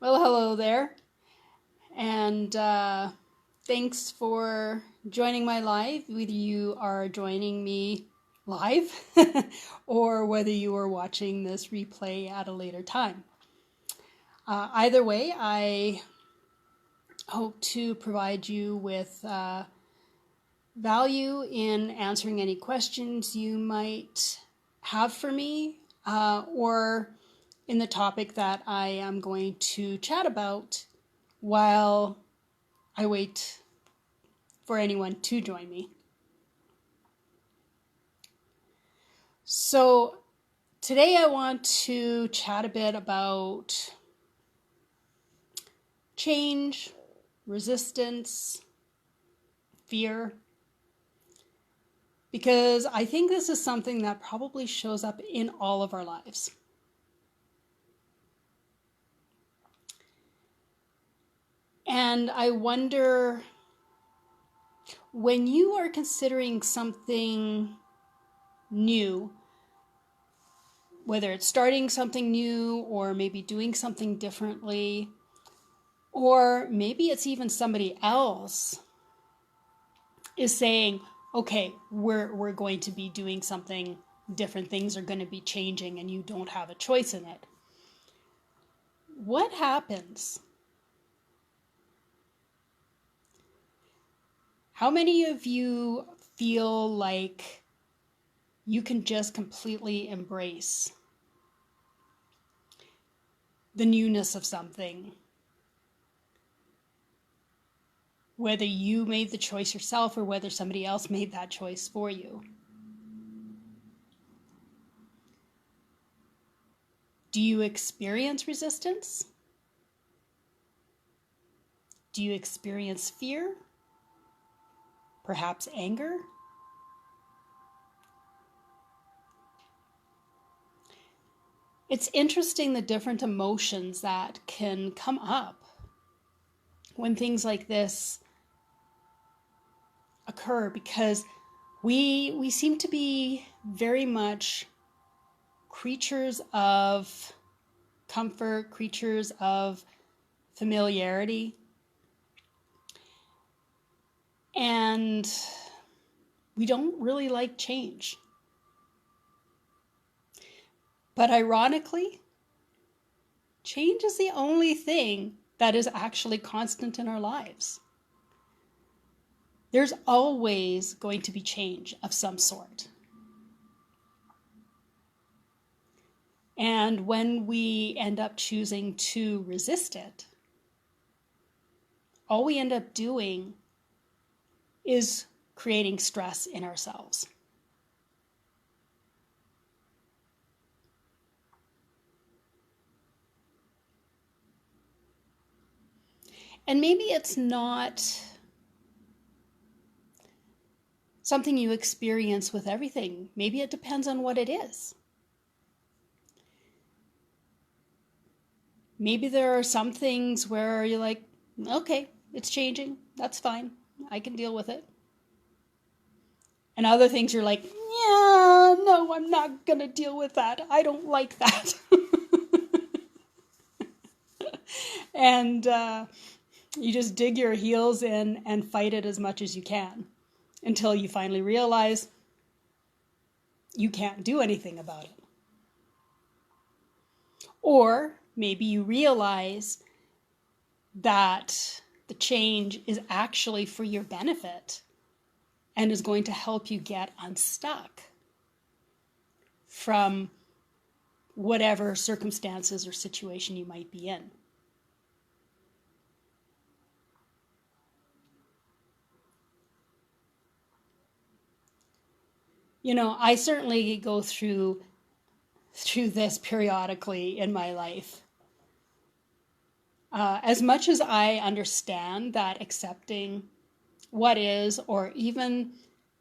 Well, hello there, and thanks for joining my live, whether you are joining me live or whether you are watching this replay at a later time. Either way, I hope to provide you with value in answering any questions you might have for me or in the topic that I am going to chat about while I wait for anyone to join me. So today I want to chat a bit about change, resistance, fear, because I think this is something that probably shows up in all of our lives. And I wonder, when you are considering something new, whether it's starting something new or maybe doing something differently, or maybe it's even somebody else is saying, okay, we're going to be doing something different, things are going to be changing and you don't have a choice in it. What happens? How many of you feel like you can just completely embrace the newness of something? Whether you made the choice yourself or whether somebody else made that choice for you. Do you experience resistance? Do you experience fear? Perhaps anger? It's interesting the different emotions that can come up when things like this occur, because we seem to be very much creatures of comfort, creatures of familiarity. And we don't really like change. But ironically, change is the only thing that is actually constant in our lives. There's always going to be change of some sort. And when we end up choosing to resist it, all we end up doing is creating stress in ourselves. And maybe it's not something you experience with everything. Maybe it depends on what it is. Maybe there are some things where you're like, okay, it's changing. That's fine. I can deal with it. And other things you're like, yeah, no, I'm not going to deal with that. I don't like that. And you just dig your heels in and fight it as much as you can until you finally realize you can't do anything about it. Or maybe you realize that the change is actually for your benefit and is going to help you get unstuck from whatever circumstances or situation you might be in. You know, I certainly go through this periodically in my life. As much as I understand that accepting what is, or even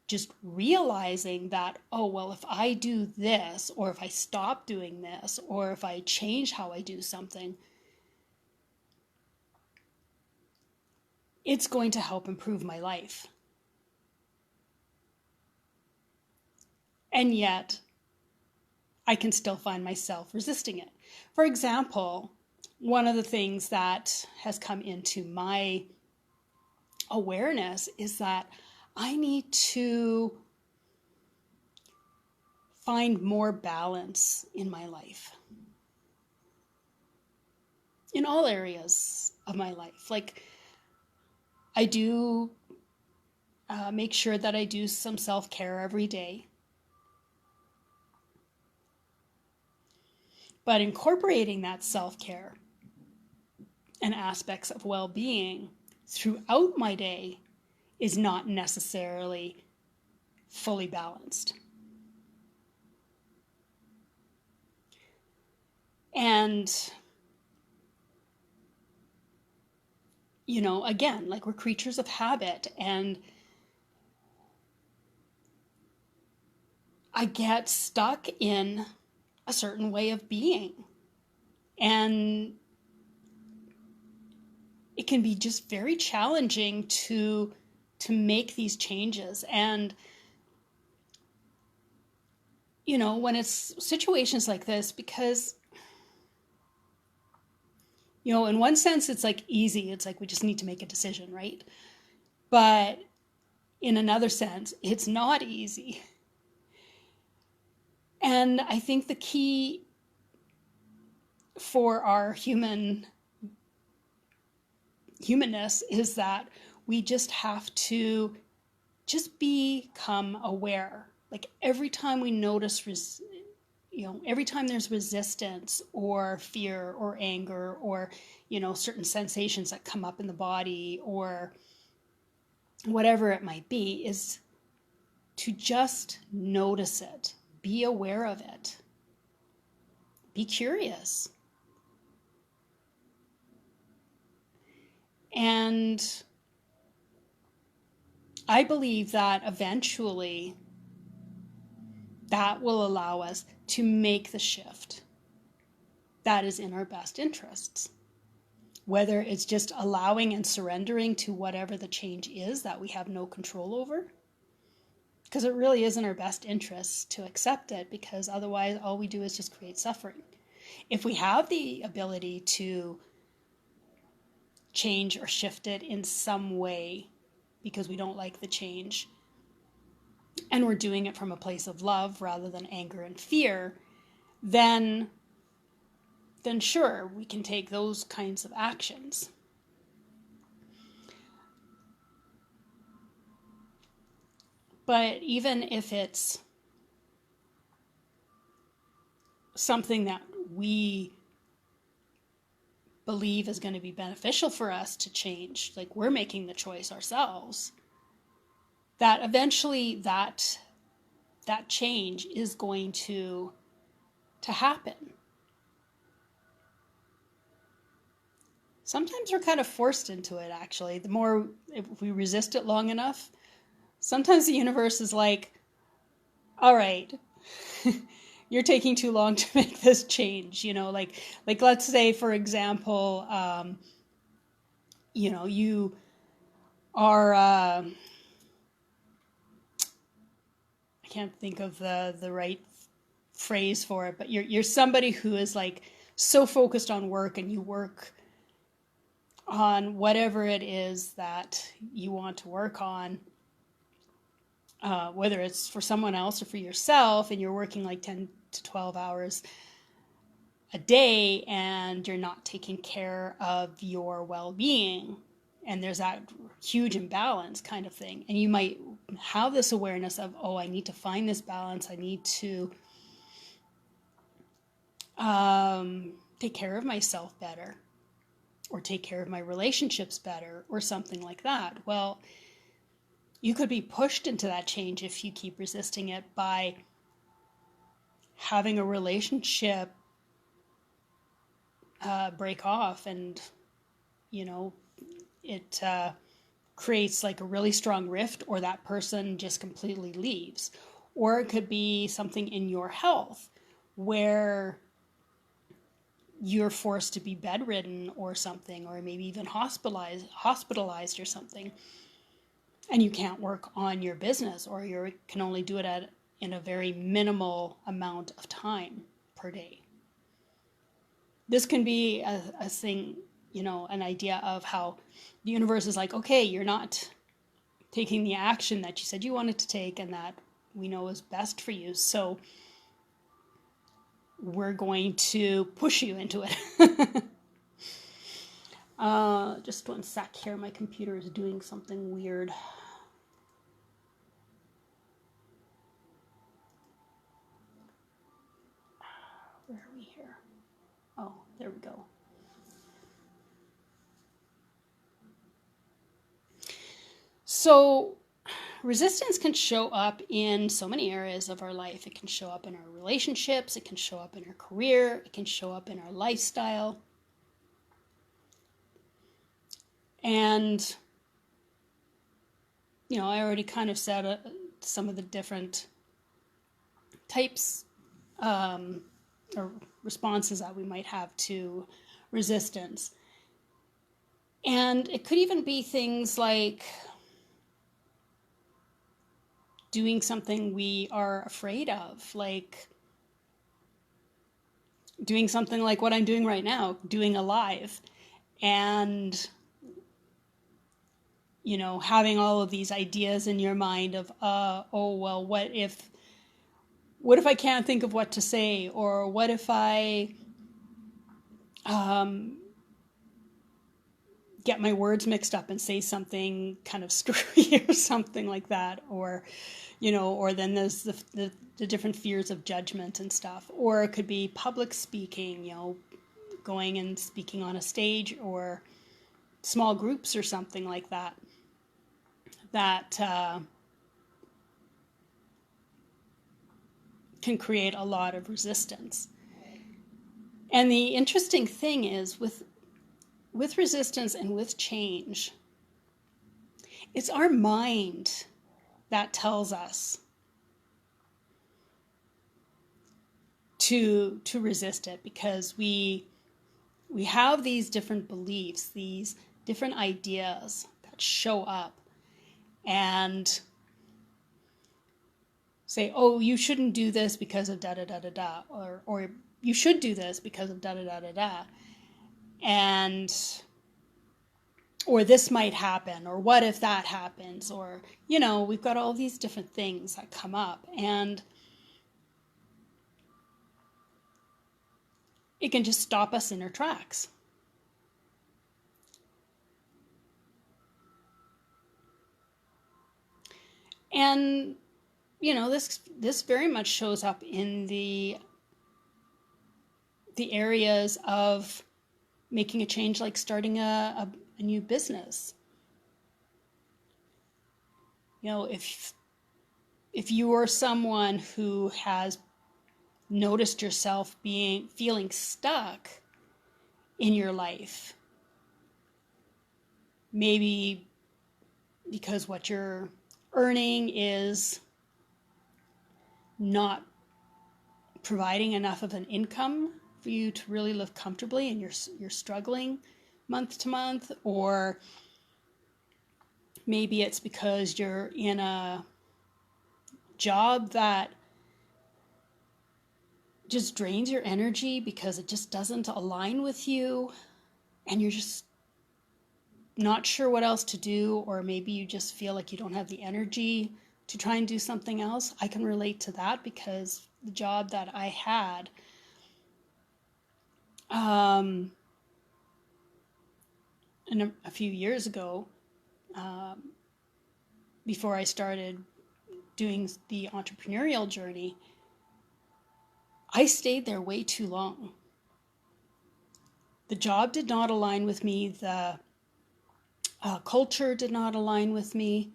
just realizing that, oh, well, if I do this, or if I stop doing this, or if I change how I do something, it's going to help improve my life. And yet, I can still find myself resisting it. For example, one of the things that has come into my awareness is that I need to find more balance in my life, in all areas of my life. Like, I do make sure that I do some self-care every day, but incorporating that self-care and aspects of well-being throughout my day is not necessarily fully balanced. And, you know, again, like, we're creatures of habit, and I get stuck in a certain way of being. And it can be just very challenging to make these changes. And, you know, when it's situations like this, because, you know, in one sense, it's like easy. It's like we just need to make a decision, right? But in another sense, it's not easy. And I think the key for our humanness is that we just have to just become aware. Like, every time we notice, every time there's resistance or fear or anger or, you know, certain sensations that come up in the body or whatever it might be, is to just notice it, be aware of it, be curious. And I believe that eventually that will allow us to make the shift that is in our best interests. Whether it's just allowing and surrendering to whatever the change is that we have no control over, because it really is in our best interests to accept it, because otherwise all we do is just create suffering. If we have the ability to change or shift it in some way because we don't like the change, and we're doing it from a place of love rather than anger and fear, then sure, we can take those kinds of actions. But even if it's something that we believe is going to be beneficial for us to change, like, we're making the choice ourselves, that eventually that change is going to happen. Sometimes we're kind of forced into it, actually. The more, if we resist it long enough, sometimes the universe is like, all right, you're taking too long to make this change. You know, like let's say, for example, you know, you are, I can't think of the right phrase for it, but you're somebody who is like so focused on work, and you work on whatever it is that you want to work on, whether it's for someone else or for yourself, and you're working like 10 to 12 hours a day, and you're not taking care of your well-being, and there's that huge imbalance kind of thing. And you might have this awareness of, oh, I need to find this balance. I need to take care of myself better, or take care of my relationships better, or something like that. Well, you could be pushed into that change if you keep resisting it by having a relationship break off, and, you know, it creates like a really strong rift, or that person just completely leaves. Or it could be something in your health where you're forced to be bedridden or something, or maybe even hospitalized or something, and you can't work on your business, or you can only do it in a very minimal amount of time per day. this can be a thing, an idea of how the universe is like, okay, you're not taking the action that you said you wanted to take and that we know is best for you. So we're going to push you into it. Just one sec here. My computer is doing something weird. Where are we here? Oh, there we go. So resistance can show up in so many areas of our life. It can show up in our relationships. It can show up in our career. It can show up in our lifestyle. And, I already kind of said some of the different types or responses that we might have to resistance. And it could even be things like doing something we are afraid of, like doing something like what I'm doing right now, doing a live, and having all of these ideas in your mind of, oh, well, what if I can't think of what to say, or what if I get my words mixed up and say something kind of screwy or something like that, or or then there's the different fears of judgment and stuff, or it could be public speaking, going and speaking on a stage or small groups or something like that can create a lot of resistance. And the interesting thing is with resistance and with change, it's our mind that tells us to resist it, because we have these different beliefs, these different ideas that show up and say, oh, you shouldn't do this because of da da da da da, or you should do this because of da da da da da, and or this might happen, or what if that happens, or we've got all these different things that come up, and it can just stop us in our tracks. And this very much shows up in the areas of making a change, like starting a new business. If you are someone who has noticed yourself feeling stuck in your life, maybe because what you're earning is not providing enough of an income for you to really live comfortably, and you're struggling month to month, or maybe it's because you're in a job that just drains your energy because it just doesn't align with you, and you're just not sure what else to do, or maybe you just feel like you don't have the energy to try and do something else. I can relate to that, because the job that I had a few years ago, before I started doing the entrepreneurial journey, I stayed there way too long. The job did not align with me. The culture did not align with me.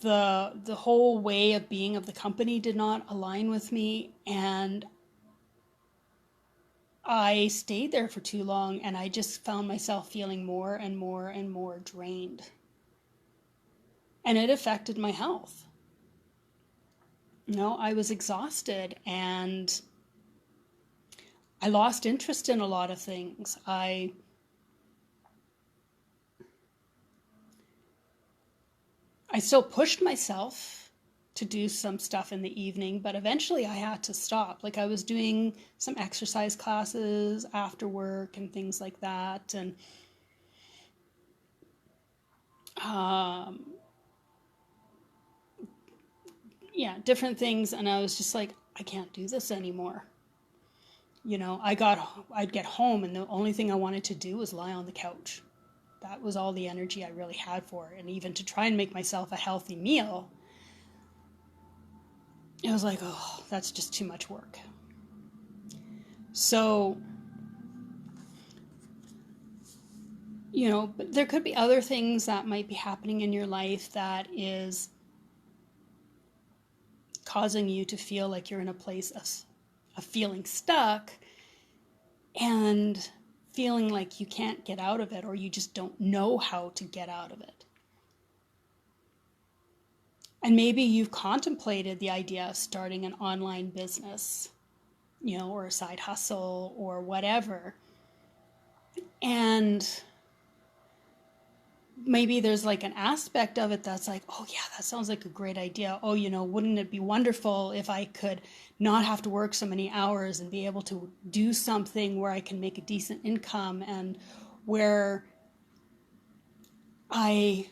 The whole way of being of the company did not align with me, and I stayed there for too long, and I just found myself feeling more and more and more drained. And it affected my health. I was exhausted, and I lost interest in a lot of things. I still pushed myself to do some stuff in the evening, but eventually I had to stop. Like I was doing some exercise classes after work and things like that. And yeah, different things. And I was just like, I can't do this anymore. You know, I'd get home and the only thing I wanted to do was lie on the couch. That was all the energy I really had for it. And even to try and make myself a healthy meal, it was like, oh, that's just too much work. So, you know, but there could be other things that might be happening in your life that is causing you to feel like you're in a place of feeling stuck and feeling like you can't get out of it, or you just don't know how to get out of it. And maybe you've contemplated the idea of starting an online business, you know, or a side hustle or whatever. And maybe there's like an aspect of it that's like, oh yeah, that sounds like a great idea. Oh, you know, wouldn't it be wonderful if I could not have to work so many hours and be able to do something where I can make a decent income and where I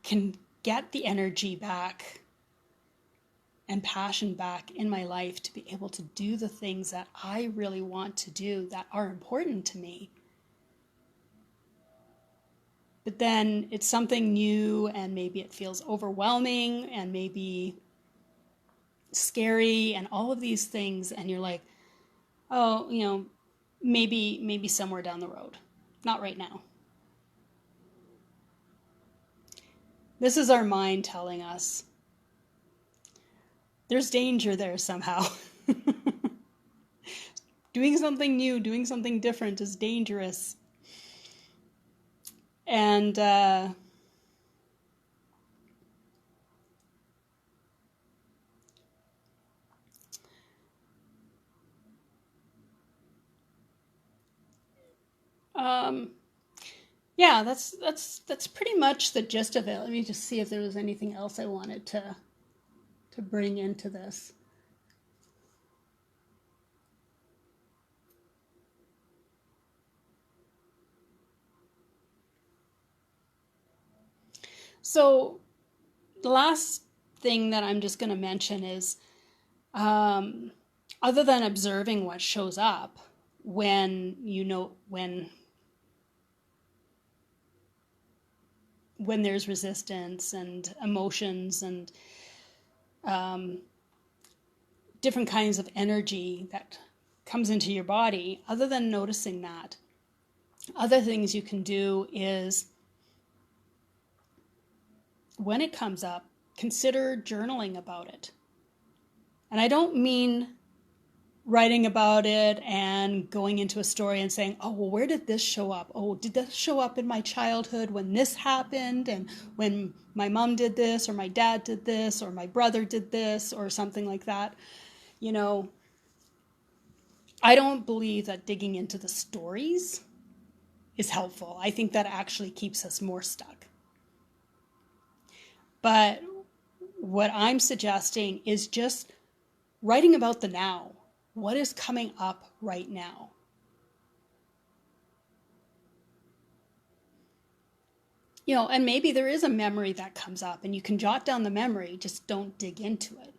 can get the energy back and passion back in my life to be able to do the things that I really want to do that are important to me. But then it's something new and maybe it feels overwhelming and maybe scary and all of these things. And you're like, oh, you know, maybe somewhere down the road, not right now. This is our mind telling us there's danger there somehow. Doing something new, doing something different is dangerous. And yeah, that's pretty much the gist of it. Let me just see if there was anything else I wanted to bring into this. So the last thing that I'm just going to mention is, other than observing what shows up when there's resistance and emotions and different kinds of energy that comes into your body, other than noticing that, other things you can do is, when it comes up, consider journaling about it. And I don't mean writing about it and going into a story and saying, oh, well, where did this show up? Oh, did this show up in my childhood when this happened and when my mom did this or my dad did this or my brother did this or something like that? You know, I don't believe that digging into the stories is helpful. I think that actually keeps us more stuck. But what I'm suggesting is just writing about the now. What is coming up right now? You know, and maybe there is a memory that comes up and you can jot down the memory, just don't dig into it.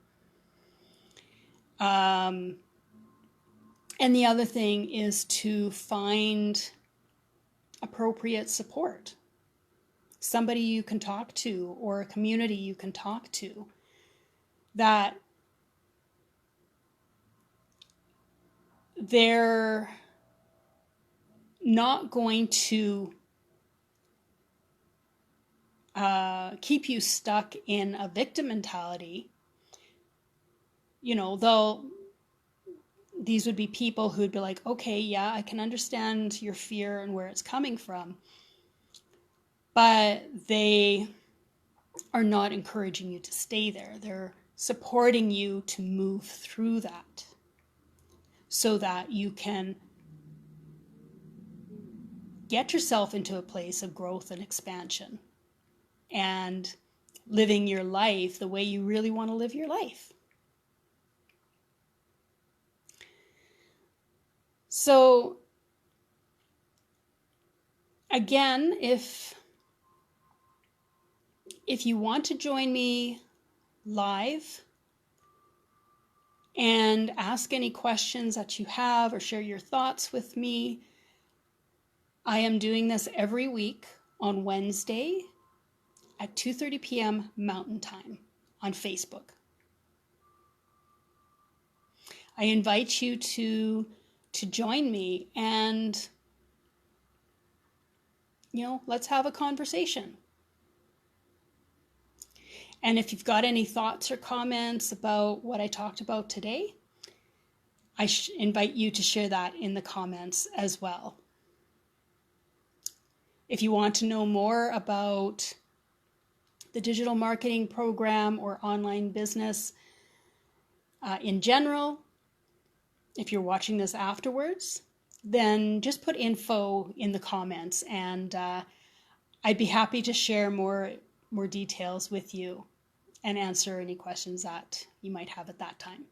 And the other thing is to find appropriate support. Somebody you can talk to or a community you can talk to that they're not going to keep you stuck in a victim mentality. You know, these would be people who'd be like, okay, yeah, I can understand your fear and where it's coming from, but they are not encouraging you to stay there. They're supporting you to move through that so that you can get yourself into a place of growth and expansion and living your life the way you really want to live your life. So again, if you want to join me live and ask any questions that you have or share your thoughts with me, I am doing this every week on Wednesday at 2:30 p.m. Mountain Time on Facebook. I invite you to join me and, let's have a conversation. And if you've got any thoughts or comments about what I talked about today, I invite you to share that in the comments as well. If you want to know more about the digital marketing program or online business in general, if you're watching this afterwards, then just put info in the comments, and I'd be happy to share more details with you and answer any questions that you might have at that time.